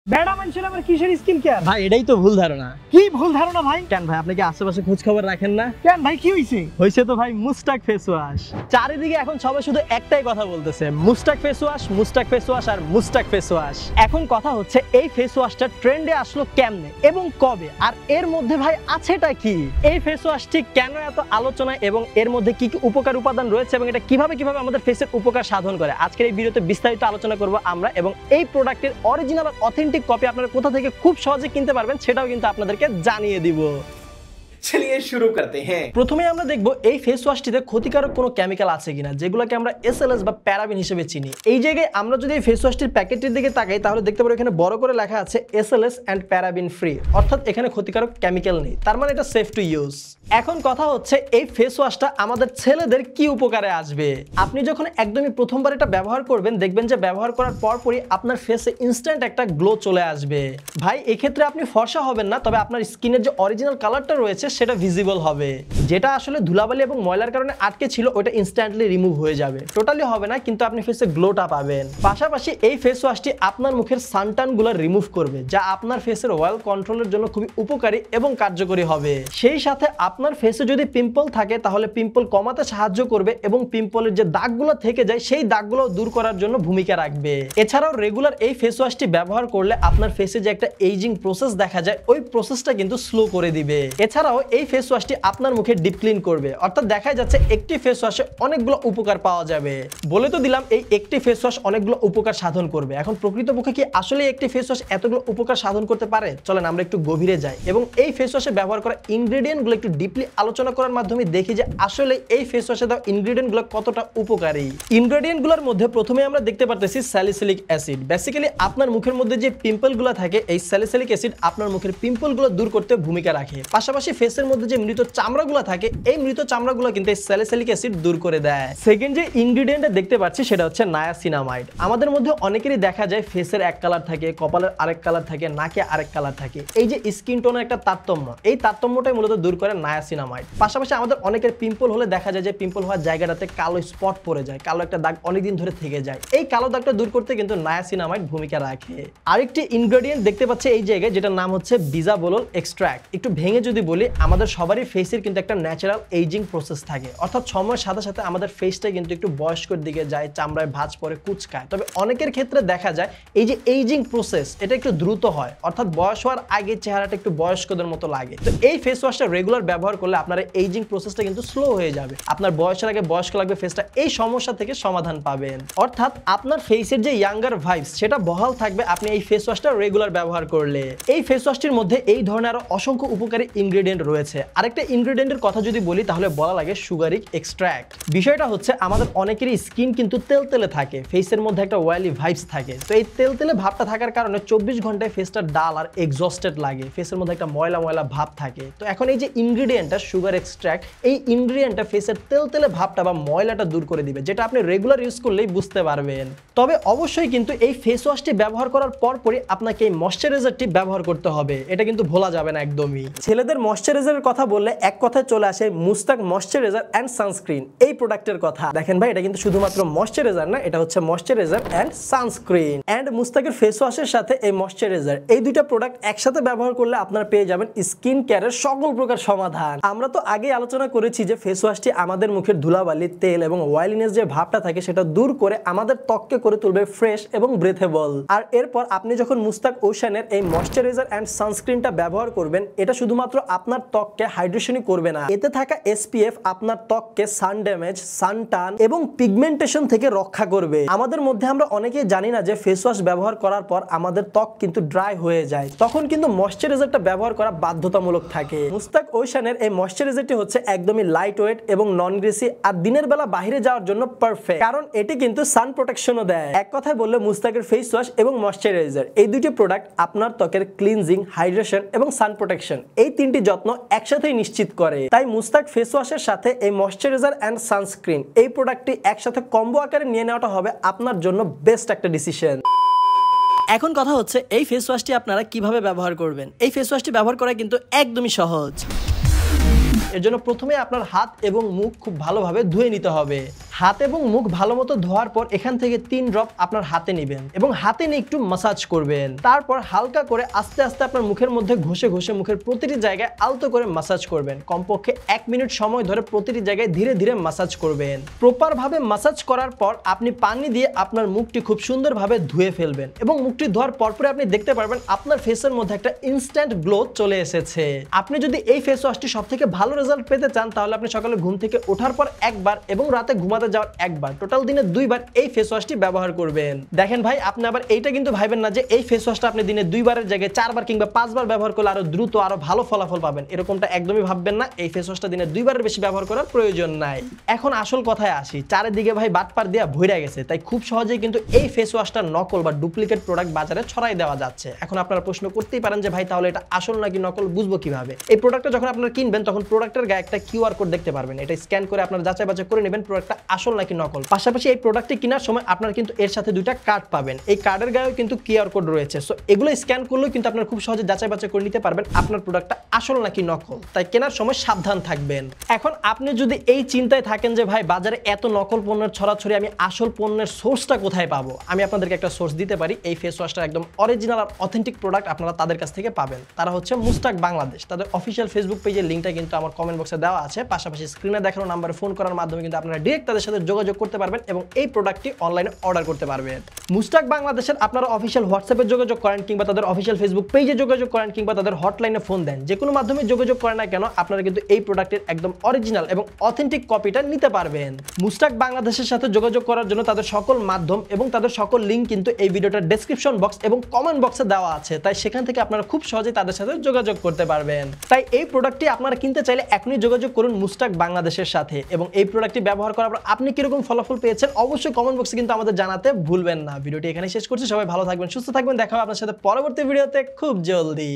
বেড়া মানুষের আবার কিসের স্কিন কেয়ার? ভাই এটাই তো ভুল ধারণা। কি ভুল ধারণা ভাই? কেন ভাই আপনি কি আশেপাশে খোঁজ খবর রাখেন না? কেন ভাই কি হইছে? হইছে তো ভাই মুস্তাক ফেস ওয়াশ। চারিদিকে এখন সবাই শুধু একটাই কথা বলতেছে, Mustaq face wash, Mustaq face wash আর মুস্তাক ফেস ওয়াশ। এখন কথা হচ্ছে এই ফেস ওয়াশটা ট্রেন্ডে আসলো কেমনে এবং কবে, আর এর মধ্যে ভাই আছেটা কি? এই ফেস ওয়াশটি কেন এত আলোচনা এবং এর মধ্যে কি কি উপকার উপাদান রয়েছে এবং এটা কিভাবে আমাদের ফেসের উপকার সাধন করে, আজকের এই ভিডিওতে বিস্তারিত আলোচনা করব আমরা। এবং এই প্রোডাক্টের অরিজিনাল আর অথেন্টিক কপি আপনারা কোথা থেকে খুব সহজে কিনতে পারবেন সেটাও কিন্তু আপনাদেরকে জানিয়ে দিব। चलिए शुरू करते हैं। প্রথমে আমরা দেখব এই ফেস ওয়াশটিতে ক্ষতিকারক কোনো কেমিক্যাল আছে কিনা, যেগুলোকে আমরা এসএলএস বা প্যারাবিন হিসেবে চিনি। এই জায়গায় আমরা যদি এই ফেস ওয়াশটির প্যাকেটটির দিকে তাকাই তাহলে দেখতে পাবো এখানে বড় করে লেখা আছে এসএলএস এন্ড প্যারাবিন ফ্রি, অর্থাৎ এখানে ক্ষতিকারক কেমিক্যাল নেই, তার মানে এটা সেফ টু ইউজ। এখন কথা হচ্ছে এই ফেস ওয়াশটা আমাদের ছেলেদের কি উপকারে আসবে। আপনি যখন একদমই প্রথমবার এটা ব্যবহার করবেন দেখবেন যে ব্যবহার করার পরপরই আপনার ফেসে ইনস্ট্যান্ট একটা গ্লো চলে আসবে। ভাই এক্ষেত্রে আপনি ফর্সা হবেন না, তবে আপনার স্কিনের যে অরিজিনাল কালারটা রয়েছে সেটা ভিজিবল হবে। যেটা আসলে ধুলাবালি এবং ময়লার কারণে আটকে ছিল ওটা ইনস্ট্যান্টলি রিমুভ হয়ে যাবে। টোটালি হবে না, কিন্তু আপনি ফেসে গ্লোটা পাবেন। পাশাপাশি এই ফেস ওয়াশটি আপনার মুখের সানটানগুলো রিমুভ করবে, যা আপনার ফেসের অয়েল কন্ট্রোলের জন্য খুবই উপকারী এবং কার্যকরী হবে। সেই সাথে আপনার ফেসে যদি পিম্পল থাকে তাহলে পিম্পল কমাতে সাহায্য করবে এবং পিম্পলের যে দাগগুলো থেকে যায় সেই দাগগুলো দূর করার জন্য ভূমিকা রাখবে। এছাড়াও রেগুলার এই ফেস ওয়াশটি ব্যবহার করলে আপনার ফেসে যে একটা এইজিং প্রসেস দেখা যায় ওই প্রসেসটা কিন্তু স্লো করে দিবে। এছাড়াও এই ফেস ওয়াশটি আপনার মুখে ডিপ ক্লিন করবে, অর্থাৎ দেখা যাচ্ছে একটি ফেস ওয়াশে অনেকগুলো উপকার পাওয়া যাবে। বলে তো দিলাম এই একটি ফেস ওয়াশ অনেকগুলো উপকার সাধন করবে। এখন প্রকৃতপক্ষে কি আসলে একটি ফেস ওয়াশ এতগুলো উপকার সাধন করতে পারে? চলেন আমরা একটু গভীরে যাই এবং এই ফেস ওয়াশে ব্যবহার করা ইনগ্রেডিয়েন্টগুলো একটু ডিপলি আলোচনা করার মাধ্যমে দেখি যে আসলে এই ফেস ওয়াশে দেওয়া ইনগ্রেডিয়েন্টগুলো কতটা উপকারী। ইনগ্রেডিয়েন্টগুলোর মধ্যে প্রথমে আমরা দেখতে পারতেছি স্যালিসিলিক অ্যাসিড। বেসিক্যালি আপনার মুখের মধ্যে যে পিম্পলগুলো থাকে এই স্যালিসিলিক অ্যাসিড আপনার মুখের পিম্পলগুলো দূর করতে ভূমিকা রাখে। পাশাপাশি ফেসের মধ্যে যে মৃত চামড়াগুলো থাকে এই মৃত চামড়াগুলো কিন্তু এই স্যালিসিলিক অ্যাসিড দূর করে দেয়। সেকেন্ড যে ইনগ্রেডিয়েন্টটা দেখতে পাচ্ছি সেটা হচ্ছে নায়াসিনামাইড। আমাদের মধ্যে অনেকেরই দেখা যায় ফেসের এক কালার থাকে, কপালের আরেক কালার থাকে, নাকে আরেক কালার থাকে। এই যে স্কিন টোনের একটা তারতম্য, এই তারতম্যটাই মূলত দূর করে নায়াসিনামাইড। পাশাপাশি আমাদের অনেকের পিম্পল হলে দেখা যায় যে পিম্পল হওয়ার জায়গাটাতে কালো স্পট পড়ে যায়, কালো একটা দাগ অনেকদিন ধরে থেকে যায়। এই কালো দাগটা দূর করতে কিন্তু নায়াসিনামাইড ভূমিকা রাখে। আরেকটি ইনগ্রেডিয়েন্ট দেখতে পাচ্ছি এই জায়গায়, যেটার নাম হচ্ছে বিজাবোলল এক্সট্রাক্ট। একটু ভেঙে যদি বলি, আমাদের সবারই ফেসের কিন্তু একটা ন্যাচারাল এইজিং প্রসেস থাকে, অর্থাৎ সময়ের সাথে সাথে আমাদের ফেসটা কিন্তু একটু বয়স্কর দিকে যায়, চামড়ায় ভাঁজ পড়ে, কুচকায়। তবে অনেকের ক্ষেত্রে দেখা যায় এই যে এইজিং প্রসেস এটা একটু দ্রুত হয়, অর্থাৎ বয়স হওয়ার আগে চেহারাটা একটু বয়স্কদের মতো লাগে। তো এই ফেস ওয়াশটা রেগুলার ব্যবহার করলে আপনার এইজিং প্রসেসটা কিন্তু স্লো হয়ে যাবে, আপনার বয়সের আগে বয়স্ক লাগবে ফেসটা, এই সমস্যা থেকে সমাধান পাবেন। অর্থাৎ আপনার ফেসের যে ইয়াঙ্গার ভাইবস সেটা বহাল থাকবে আপনি এই ফেস ওয়াশটা রেগুলার ব্যবহার করলে। এই ফেস ওয়াশটির মধ্যে এই ধরনের আরো অসংখ্য উপকারী ইনগ্রেডিয়েন্ট রয়েছে। আরেকটা ইনগ্রেডিয়েন্টের কথা যদি বলি তাহলে বলা লাগে সুগারিক এক্সট্রাক্ট। বিষয়টা হচ্ছে আমাদের অনেকেরই স্কিন কিন্তু তেলতেলে থাকে, ফেসের মধ্যে একটা অয়েলি ভাইবস থাকে। তো এই তেলতেলে ভাবটা থাকার কারণে 24 ঘন্টায় ফেসটা ডাল আর এক্সস্টেড লাগে, ফেসের মধ্যে একটা ময়লা ময়লা ভাব থাকে। তো এখন এই যে ইনগ্রেডিয়েন্টটা সুগার এক্সট্রাক্ট, এই ইনগ্রেডিয়েন্টটা ফেসের তেলতেলে ভাবটা বা ময়লাটা দূর করে দিবে, যেটা আপনি রেগুলার ইউজ করলেই বুঝতে পারবেন। তবে অবশ্যই কিন্তু এই ফেস ওয়াশটি ব্যবহার করার পরপরই আপনাকে এই ময়শ্চারাইজারটি ব্যবহার করতে হবে, এটা কিন্তু ভোলা যাবে না একদমই। ছেলেদের ময়শ্চারাইজারের কথা বললে এক কথায় চলে আসে মুস্তাক ময়শ্চারাইজার এন্ড সানস্ক্রিন এই প্রোডাক্টের কথা। দেখেন ভাই এটা কিন্তু শুধুমাত্র ময়শ্চারাইজার না, এটা হচ্ছে ময়শ্চারাইজার এন্ড সানস্ক্রিন। এন্ড মুস্তাকের ফেস ওয়াশের সাথে এই ময়শ্চারাইজার, এই দুইটা প্রোডাক্ট একসাথে ব্যবহার করলে আপনারা পেয়ে যাবেন স্কিন কেয়ারের সকল প্রকার সমাধান। আমরা তো আগে আলোচনা করেছি যে ফেস ওয়াশটি আমাদের মুখের ধুলাবালি, তেল এবং অয়েলিনেস যে ভাবটা থাকে সেটা দূর করে আমাদের ত্বককে করে তুলবে ফ্রেশ এবং ব্রেথেবল। আর এরপর আপনি যখন মুস্তাক ওশানের এই ময়শ্চারাইজার এন্ড সানস্ক্রিনটা ব্যবহার করবেন, এটা শুধুমাত্র আপনার ত্বককে হাইড্রেশনই করবে না, এতে থাকা SPF আপনার ত্বককে সান ড্যামেজ, সান টান এবং পিগমেন্টেশন থেকে রক্ষা করবে। আমাদের মধ্যে আমরা অনেকেই জানি না যে ফেস ওয়াশ ব্যবহার করার পর আমাদের ত্বক কিন্তু ড্রাই হয়ে যায়, তখন কিন্তু ময়শ্চারাইজারটা ব্যবহার করা বাধ্যতামূলক থাকে। মুস্তাক ওশানের এই ময়শ্চারাইজারটি হচ্ছে একদমই লাইট ওয়েট এবং নন গ্রিসি, আর দিনের বেলা বাইরে যাওয়ার জন্য পারফেক্ট, কারণ এটি কিন্তু সান প্রোটেকশনও দেয়। এক কথায় বললে মুস্তাকের ফেস ওয়াশ এবং ময়শ্চারাইজার এই দুটি প্রোডাক্ট আপনার ত্বকের ক্লিনজিং, হাইড্রেশন এবং সান প্রোটেকশন এই তিনটি যত্ন একসাথেই নিশ্চিত করে। তাই মুস্তাক ফেস ওয়াশের সাথে এই ময়শ্চারাইজার এন্ড সানস্ক্রিন এই প্রোডাক্টটি একসাথে কম্বো আকারে নিয়ে নেওয়াটা হবে আপনার জন্য বেস্ট একটা ডিসিশন। এখন কথা হচ্ছে এই ফেস ওয়াশটি আপনারা কিভাবে ব্যবহার করবেন। এই ফেস ওয়াশটি ব্যবহার করা কিন্তু একদমই সহজ। এর জন্য প্রথমে আপনার হাত এবং মুখ খুব ভালোভাবে ধুয়ে নিতে হবে। হাত এবং মুখ ভালো মতো ধোয়ার পর এখান থেকে 3 ড্রপ আপনার হাতে নেবেন এবং হাতে নিয়ে একটু মাসাজ করবেন। তারপর হালকা করে আস্তে আস্তে আপনার মুখের মধ্যে ঘষে ঘষে মুখের প্রতিটি জায়গায় আলতো করে মাসাজ করবেন। কমপক্ষে 1 মিনিট সময় ধরে প্রতিটি জায়গায় ধীরে ধীরে মাসাজ করবেন। প্রপার ভাবে মাসাজ করার পর আপনি পানি দিয়ে আপনার মুখটি খুব সুন্দরভাবে ধুয়ে ফেলবেন এবং মুখটি ধোয়ার পরপরে আপনি দেখতে পারবেন আপনার ফেসের মধ্যে একটা ইনস্ট্যান্ট গ্লো চলে এসেছে। আপনি যদি এই ফেস ওয়াশটি সবথেকে ভালো রেজাল্ট পেতে চান তাহলে আপনি সকালে ঘুম থেকে ওঠার পর একবার এবং রাতে ঘুমাতে যাওয়ার একবার, টোটাল দিনে 2 বার এই ফেস ওয়াশটি ব্যবহার করবেন। দেখেন ভাই, আপনি আবার এইটা কিন্তু ভাবেন না যে এই ফেস ওয়াশটা আপনি দিনে 2 বারের জায়গায় 4 বার কিংবা 5 বার ব্যবহার করলে আরো দ্রুত আরো ভালো ফলাফল পাবেন। এরকমটা একদমই ভাববেন না। এই ফেস ওয়াশটা দিনে 2 বারের বেশি ব্যবহার করার প্রয়োজন নাই। এখন আসল কথায় আসি, চারিদিকে ভাই বাটপার দিয়া ভইরা গেছে, তাই খুব সহজেই কিন্তু এই ফেস ওয়াশটা নকল বা ডুপ্লিকেট প্রোডাক্ট বাজারে ছড়াই দেওয়া যাচ্ছে। এখন আপনারা প্রশ্ন করতেই পারেন যে ভাই তাহলে এটা আসল নাকি নকল বুঝবো কিভাবে? এই প্রোডাক্টটা যখন আপনারা কিনবেন তখন প্রোডাক্টের গায়ে একটা কিউআর কোড দেখতে পারবেন। এটা স্ক্যান করে আপনারা যাচাই বাছাই করে নেবেন প্রোডাক্টটা আসল নাকি নকল। পাশাপাশি এই প্রোডাক্টটি কেনার সময় আপনারা কিন্তু এর সাথে 2টা কার্ড পাবেন। এই কার্ডের গায়েও কিন্তু কিউআর কোড রয়েছে। সো এগুলো স্ক্যান করলেও কিন্তু আপনারা খুব সহজে যাচাই বাছাই করে নিতে পারবেন আপনার প্রোডাক্টটা আসল নাকি নকল। তাই কেনার সময় সাবধান থাকবেন। এখন আপনি যদি এই চিন্তায় থাকেন যে ভাই বাজারে এত নকল পণ্যের ছড়াছড়ি, আমি আসল পণ্যের সোর্সটা কোথায় পাবো? আমি আপনাদেরকে একটা সোর্স দিতে পারি। এই ফেস ওয়াশটা একদম অরিজিনাল আর অথেন্টিক প্রোডাক্ট আপনারা তাদের কাছ থেকে পাবেন। তারা হচ্ছে মুস্তাক বাংলাদেশ। তাদের অফিসিয়াল ফেসবুক পেজের লিঙ্কটা কিন্তু আমার কমেন্ট বক্সে দেওয়া আছে। পাশাপাশি স্ক্রিনে দেখানো নাম্বারে ফোন করার মাধ্যমে কিন্তু আপনারা ডিরেক্ট তাদের সাথে যোগাযোগ করতে পারবেন এবং এই প্রোডাক্টটি অনলাইনে অর্ডার করতে পারবেন। মুস্তাক বাংলাদেশের আপনারা অফিসিয়াল হোয়াটসঅ্যাপে যোগাযোগ করেন কিংবা তাদের অফিসিয়াল ফেসবুক পেজে যোগাযোগ করেন কিংবা তাদের হটলাইনে ফোন দেন, যে কোনো মাধ্যমে যোগাযোগ করেন না কেন আপনারা কিন্তু এই প্রোডাক্টের একদম অরিজিনাল এবং অথেন্টিক কপিটা নিতে পারবেন। মুস্তাক বাংলাদেশের সাথে যোগাযোগ করার জন্য তাদের সকল মাধ্যম এবং তাদের সকল লিঙ্ক কিন্তু এই ভিডিওটার ডেসক্রিপশন বক্স এবং কমেন্ট বক্সে দেওয়া আছে। তাই সেখান থেকে আপনারা খুব সহজেই তাদের সাথে যোগাযোগ করতে পারবেন। তাই এই প্রোডাক্টটি আপনারা কিনতে চাইলে এখনই যোগাযোগ করুন মুস্তাক বাংলাদেশের সাথে। এবং এই প্রোডাক্টটি ব্যবহার করার পর আপনি কিরকম ফলাফল পেয়েছেন অবশ্যই কমেন্ট বক্সে কিন্তু আমাদের জানাতে ভুলবেন না। ভিডিওটি এখানে শেষ করছি। সবাই ভালো থাকবেন, সুস্থ থাকবেন। দেখা হবে আপনার সাথে পরবর্তী ভিডিওতে খুব জলদি।